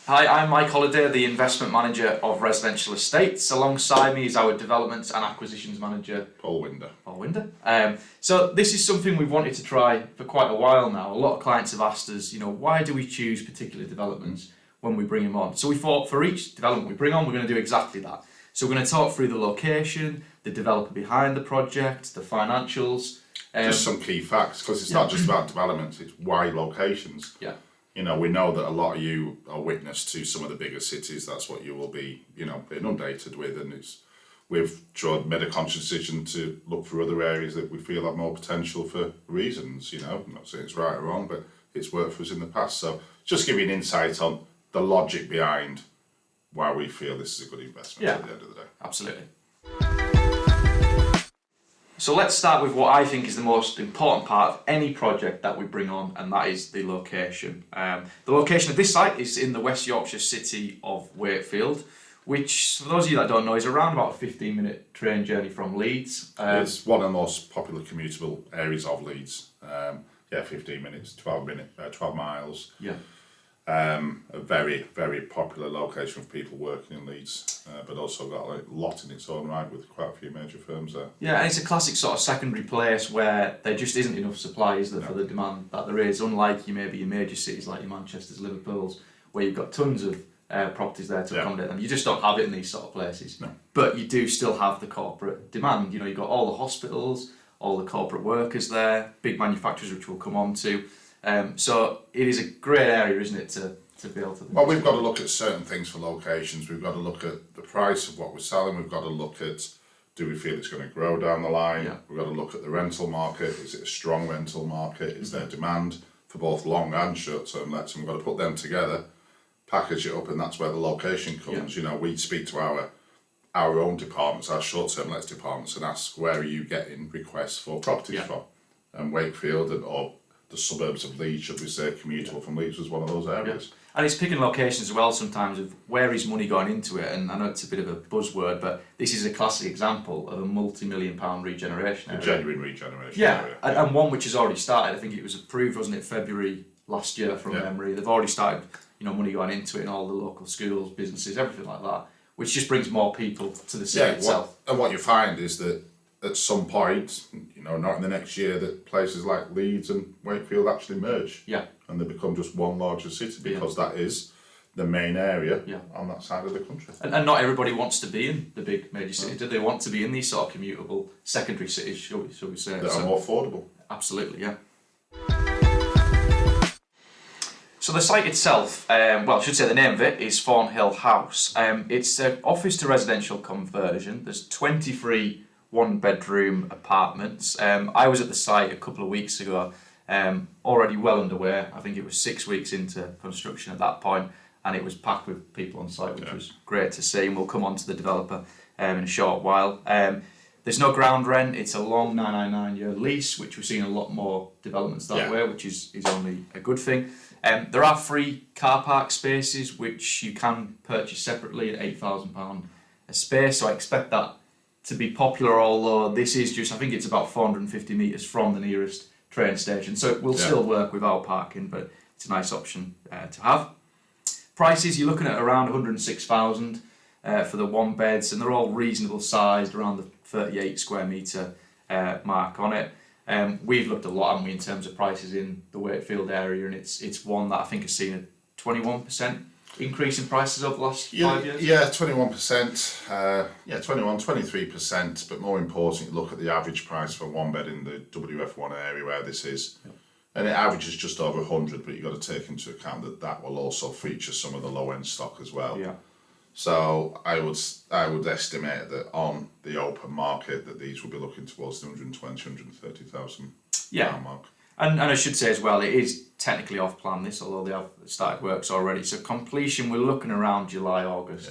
Hi, I'm Mike Holliday, the Investment Manager of Residential Estates. Alongside me is our Development and Acquisitions Manager, Paul Winder. So this is something we've wanted to try for quite a while now. A lot of clients have asked us, why do we choose particular developments when we bring them on? So we thought for each development we bring on, we're going to do exactly that. So we're going to talk through the location, the developer behind the project, the financials. Just some key facts, because it's not just about developments, it's why locations. Yeah. We know that a lot of you are witness to some of the bigger cities. That's what you will be, inundated with. And we've made a conscious decision to look for other areas that we feel have more potential for reasons. I'm not saying it's right or wrong, but it's worked for us in the past. So just give you an insight on the logic behind why we feel this is a good investment at the end of the day. Absolutely. So let's start with what I think is the most important part of any project that we bring on, and that is the location. The location of this site is in the West Yorkshire city of Wakefield, which, for those of you that don't know, is around about a 15-minute train journey from Leeds. It's one of the most popular commutable areas of Leeds. 15 minutes, 12 miles. Yeah. A very, very popular location for people working in Leeds, but also got a lot in its own right with quite a few major firms there. Yeah, and it's a classic sort of secondary place where there just isn't enough supply, is there, for the demand that there is, unlike maybe your major cities like your Manchesters, Liverpools, where you've got tons of properties there to accommodate them. You just don't have it in these sort of places. No. But you do still have the corporate demand. You've got all the hospitals, all the corporate workers there, big manufacturers, which we'll come on to. So it is a great area, isn't it, to be able to... Well, we've got to look at certain things for locations. We've got to look at the price of what we're selling. We've got to look at, do we feel it's going to grow down the line? Yeah. We've got to look at the rental market. Is it a strong rental market? Is there demand for both long and short-term lets? And we've got to put them together, package it up, and that's where the location comes. Yeah. We speak to our own departments, our short-term lets departments, and ask, where are you getting requests for properties from? And Wakefield or the suburbs of Leeds, should we say, commutable from Leeds, was one of those areas. Yeah. And it's picking locations as well sometimes of where is money going into it, and I know it's a bit of a buzzword, but this is a classic example of a multi-million-pound regeneration area. A genuine regeneration area. And one which has already started. I think it was approved, wasn't it, February last year from memory. They've already started, money going into it in all the local schools, businesses, everything like that, which just brings more people to the city itself. And what you find is that at some point, not in the next year, that places like Leeds and Wakefield actually merge. Yeah. And they become just one larger city, because that is the main area on that side of the country. And not everybody wants to be in the big major cities. Do they want to be in these sort of commutable secondary cities, shall we say? That are more affordable. Absolutely, yeah. So the site itself, I should say the name of it is Thornhill House. It's an office to residential conversion. There's 23 one-bedroom apartments. I was at the site a couple of weeks ago, already well underway. I think it was 6 weeks into construction at that point, and it was packed with people on site, which was great to see. And we'll come on to the developer in a short while. There's no ground rent. It's a long 999-year lease, which we've seen a lot more developments that way, which is only a good thing. There are free car park spaces, which you can purchase separately at £8,000 a space. So I expect that to be popular, although this is just, I think it's about 450 metres from the nearest train station. So it will still work without parking, but it's a nice option to have. Prices, you're looking at around 106,000 for the one beds, and they're all reasonable sized, around the 38 square metre mark on it. We've looked a lot, haven't we, in terms of prices in the Wakefield area, and it's one that I think has seen a 21% increase in prices over the last 5 years? Yeah, 21%, 23%, but more importantly, look at the average price for one bed in the WF1 area where this is. And it averages just over 100, but you've got to take into account that will also feature some of the low-end stock as well. Yeah. So I would estimate that on the open market that these will be looking towards the 120,000, 130,000 pound mark. And I should say as well, it is technically off plan this, although they have started works already. So completion, we're looking around July, August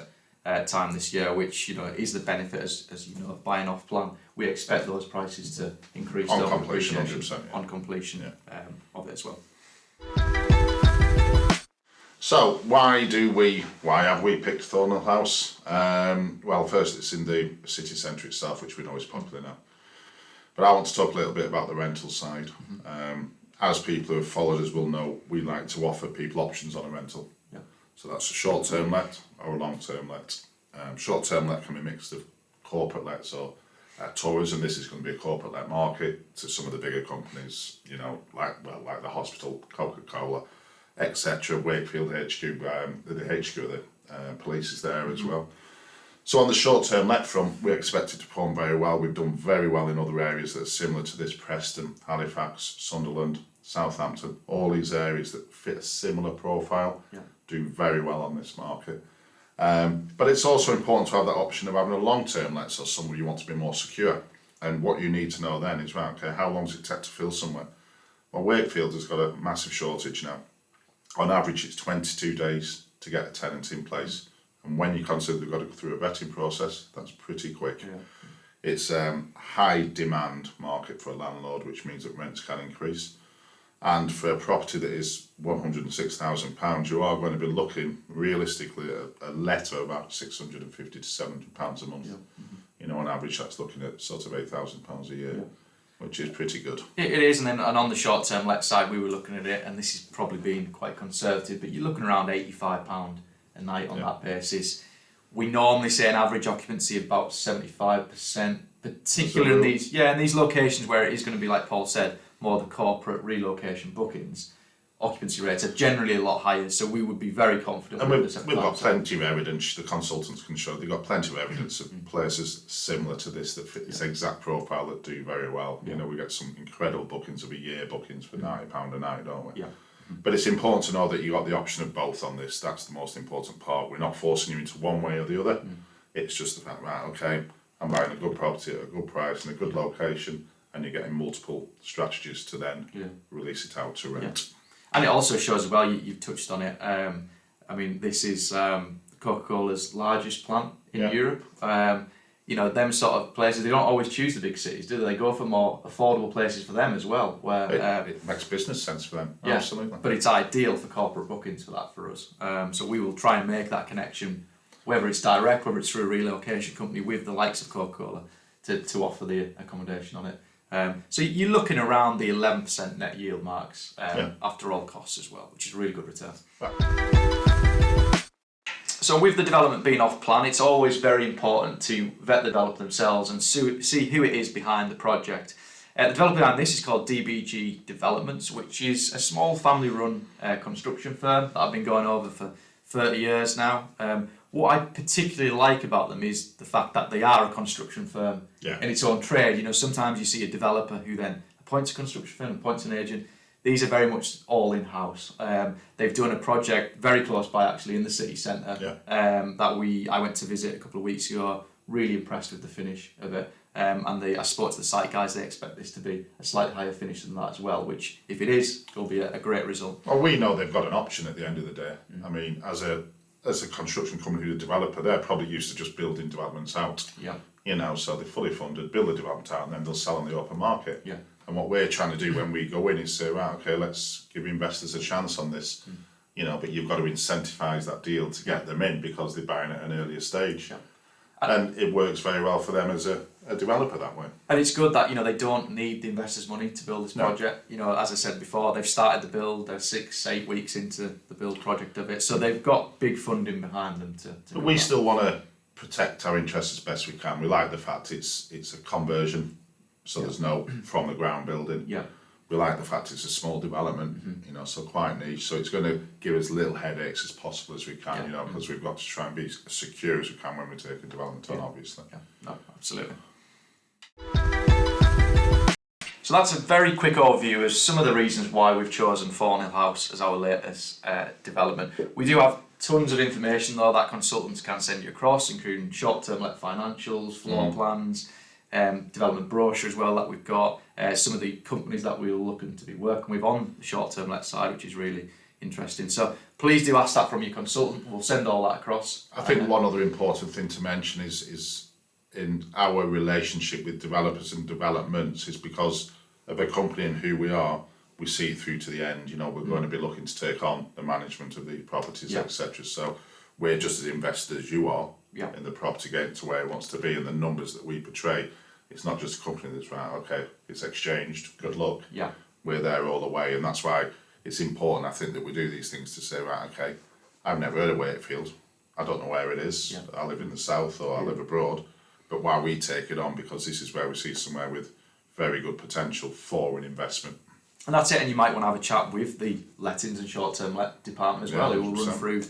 time this year, which is the benefit as of buying off plan. We expect those prices to increase on completion, 100%. On completion of it as well. So why have we picked Thornhill House? Well, first, it's in the city centre itself, which we know is popular now. But I want to talk a little bit about the rental side. As people who have followed us will know, we like to offer people options on a rental. So that's a short-term let or a long-term let. Short-term let can be mixed of corporate lets or tourism. This is going to be a corporate let market to some of the bigger companies, you know, like the hospital, Coca-Cola, etc. Wakefield HQ, the HQ of the police is there as well. So on the short-term let front, we expect it to perform very well. We've done very well in other areas that are similar to this: Preston, Halifax, Sunderland, Southampton. All these areas that fit a similar profile do very well on this market. But it's also important to have that option of having a long-term let, so somewhere you want to be more secure. And what you need to know then is, right, okay, how long does it take to fill somewhere? Well, Wakefield has got a massive shortage now. On average, it's 22 days to get a tenant in place. And when you consider they've got to go through a vetting process, that's pretty quick. It's a high demand market for a landlord, which means that rents can increase. And for a property that is £106,000, you are going to be looking realistically at a let of about £650 to £700 a month. You know, on average, that's looking at sort of £8,000 a year, which is pretty good. It is, and on the short-term let side, we were looking at it, and this has probably been quite conservative, but you're looking around £85 a night on that basis. We normally say an average occupancy of about 75%, particularly in these locations where it is going to be, like Paul said, more the corporate relocation bookings. Occupancy rates are generally a lot higher, so we would be very confident. And we've got plenty of evidence. The consultants can show they've got plenty of evidence of places similar to this that fit this exact profile that do very well. You know, we get some incredible bookings of a year bookings for £90 a night, don't we? But it's important to know that you got the option of both on this. That's the most important part. We're not forcing you into one way or the other. It's just the fact, right, okay, I'm buying a good property at a good price in a good location, and you're getting multiple strategies to then release it out to rent. And it also shows as well, you've touched on it, I mean, this is Coca-Cola's largest plant in Europe. You know, them sort of places, they don't always choose the big cities, do they? They go for more affordable places for them as well. Where it makes business sense for them, absolutely. But it's ideal for corporate bookings for that for us. So we will try and make that connection, whether it's direct, whether it's through a relocation company with the likes of Coca-Cola, to offer the accommodation on it. So you're looking around the 11% net yield marks after all costs as well, which is a really good return. So with the development being off plan, it's always very important to vet the developer themselves and see who it is behind the project. The developer behind this is called DBG Developments, which is a small family-run construction firm that I've been going over for 30 years now. What I particularly like about them is the fact that they are a construction firm in its own trade. You know, sometimes you see a developer who then appoints a construction firm, appoints an agent. These are very much all in-house. They've done a project very close by, actually, in the city centre that I went to visit a couple of weeks ago. Really impressed with the finish of it. And I spoke to the site guys, they expect this to be a slightly higher finish than that as well, which, if it is, will be a great result. Well, we know they've got an option at the end of the day. I mean, as a construction company who's a developer, they're probably used to just building developments out. You know, so they're fully funded, build a development out, and then they'll sell on the open market. And what we're trying to do when we go in is say, right, okay, let's give investors a chance on this. You know, but you've got to incentivise that deal to get them in because they're buying at an earlier stage. And it works very well for them as a developer that way. And it's good that, you know, they don't need the investors' money to build this project. You know, as I said before, they've started the build, they're 6-8 weeks into the build project of it, so they've got big funding behind them to But we still want to protect our interests as best we can. We like the fact it's a conversion, so there's no from the ground building. We like the fact it's a small development, you know, so quite niche. So it's going to give us little headaches as possible as we can, you know, because we've got to try and be as secure as we can when we take a development on, obviously. No, absolutely. So that's a very quick overview of some of the reasons why we've chosen Thornhill House as our latest development. We do have tons of information though that consultants can send you across, including short-term let financials, floor plans, development brochure as well that we've got, some of the companies that we're looking to be working with on the short-term let side, which is really interesting. So please do ask that from your consultant. We'll send all that across. I think one other important thing to mention is in our relationship with developers and developments is because of a company and who we are, we see it through to the end. You know, we're going to be looking to take on the management of the properties, etc. So we're just as invested as you are in the property getting to where it wants to be, and the numbers that we portray. It's not just a company that's right, okay, it's exchanged, good luck. We're there all the way, and that's why it's important, I think, that we do these things to say, right, okay, I've never heard of Wakefield. I don't know where it is. Yeah. I live in the south or I live abroad. But why we take it on, because this is where we see somewhere with very good potential for an investment. And that's it, and you might want to have a chat with the lettings and short-term let department as well, who will run 100%. through,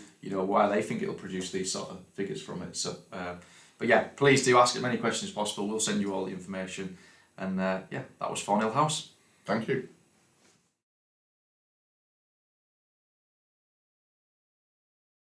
why they think it'll produce these sort of figures from it. So, but yeah, please do ask as many questions as possible. We'll send you all the information. And that was Thornhill House. Thank you.